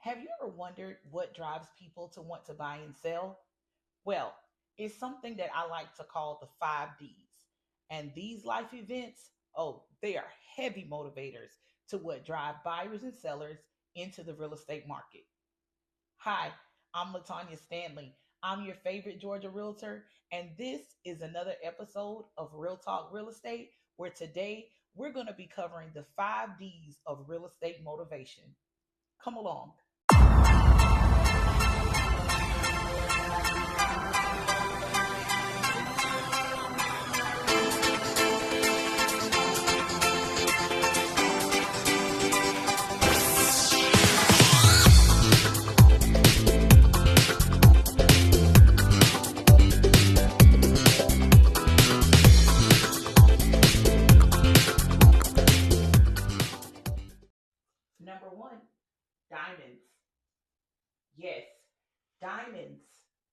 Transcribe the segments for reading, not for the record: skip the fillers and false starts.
Have you ever wondered what drives people to want to buy and sell? Well, it's something that I like to call the 5Ds. And these life events, oh, they are heavy motivators to what drive buyers and sellers into the real estate market. Hi, I'm Latanya Stanley. I'm your favorite Georgia realtor, and this is another episode of Real Talk Real Estate, where today we're going to be covering the 5Ds of real estate motivation. Come along. Number one, diamonds. Yes, diamonds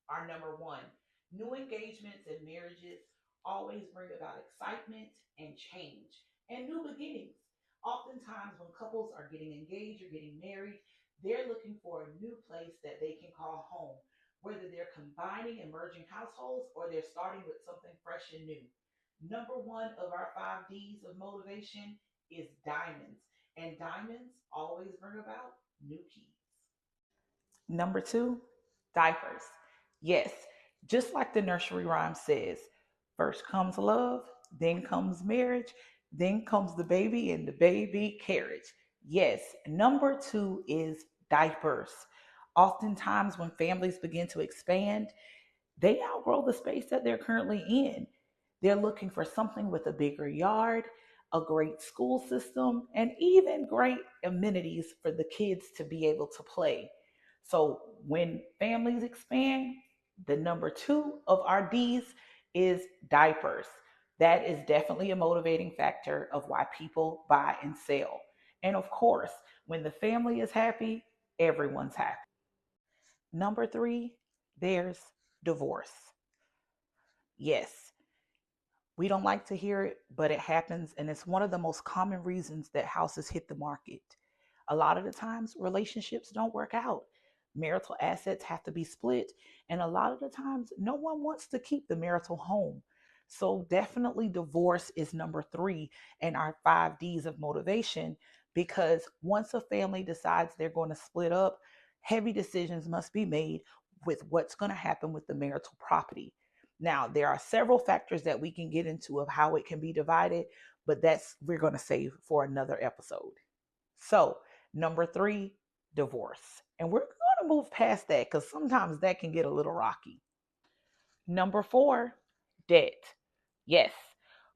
are number one. New engagements and marriages always bring about excitement and change and new beginnings. Oftentimes, when couples are getting engaged or getting married, they're looking for a new place that they can call home, whether they're combining and merging households or they're starting with something fresh and new. Number one of our 5Ds of motivation is diamonds, and diamonds always bring about new keys. Number two, diapers. Yes, just like the nursery rhyme says, first comes love, then comes marriage, then comes the baby and the baby carriage. Yes, number two is diapers. Oftentimes, when families begin to expand, they outgrow the space that they're currently in. They're looking for something with a bigger yard, a great school system, and even great amenities for the kids to be able to play. So when families expand, the number two of our D's is diapers. That is definitely a motivating factor of why people buy and sell. And of course, when the family is happy, everyone's happy. Number three, there's divorce. Yes, we don't like to hear it, but it happens. And it's one of the most common reasons that houses hit the market. A lot of the times, relationships don't work out. Marital assets have to be split. And a lot of the times, no one wants to keep the marital home. So, definitely, divorce is number three in our 5Ds of motivation because once a family decides they're going to split up, heavy decisions must be made with what's going to happen with the marital property. Now, there are several factors that we can get into of how it can be divided, but that's we're going to save for another episode. So, number three, divorce. And we're going to move past that because sometimes that can get a little rocky. Number four, debt. Yes,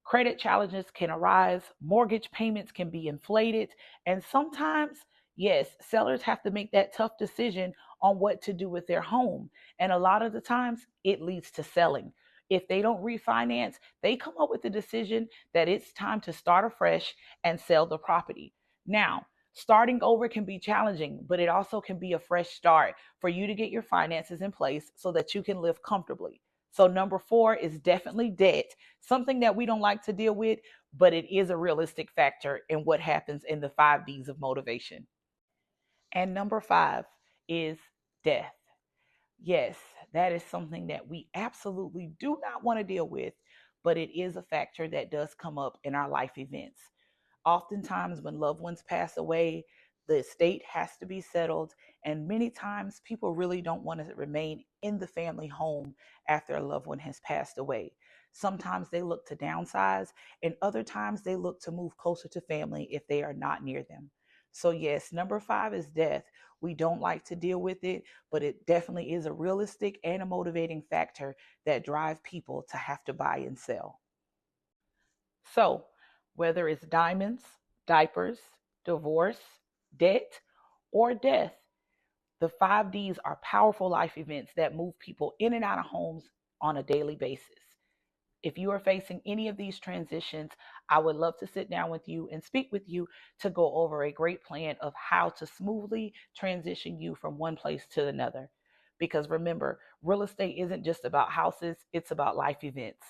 credit challenges can arise, mortgage payments can be inflated, and sometimes, yes, sellers have to make that tough decision on what to do with their home. And a lot of the times, it leads to selling. If they don't refinance, they come up with the decision that it's time to start afresh and sell the property. Now, starting over can be challenging, but it also can be a fresh start for you to get your finances in place so that you can live comfortably. So, number four is definitely debt, something that we don't like to deal with, but it is a realistic factor in what happens in the 5Ds of motivation. And number five is death. Yes, that is something that we absolutely do not want to deal with, but it is a factor that does come up in our life events. Oftentimes, when loved ones pass away, the estate has to be settled, and many times people really don't want to remain in the family home after a loved one has passed away. Sometimes they look to downsize, and other times they look to move closer to family if they are not near them. So, yes, number five is death. We don't like to deal with it, but it definitely is a realistic and a motivating factor that drive people to have to buy and sell. So, whether it's diamonds, diapers, divorce, debt, or death, the 5Ds are powerful life events that move people in and out of homes on a daily basis. If you are facing any of these transitions, I would love to sit down with you and speak with you to go over a great plan of how to smoothly transition you from one place to another. Because remember, real estate isn't just about houses, it's about life events.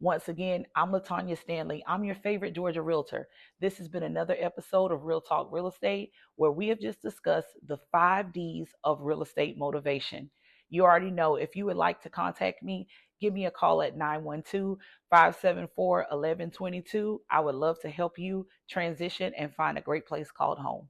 Once again, I'm Latanya Stanley. I'm your favorite Georgia realtor. This has been another episode of Real Talk Real Estate, where we have just discussed the 5 Ds of real estate motivation. You already know, if you would like to contact me, give me a call at 912-574-1122. I would love to help you transition and find a great place called home.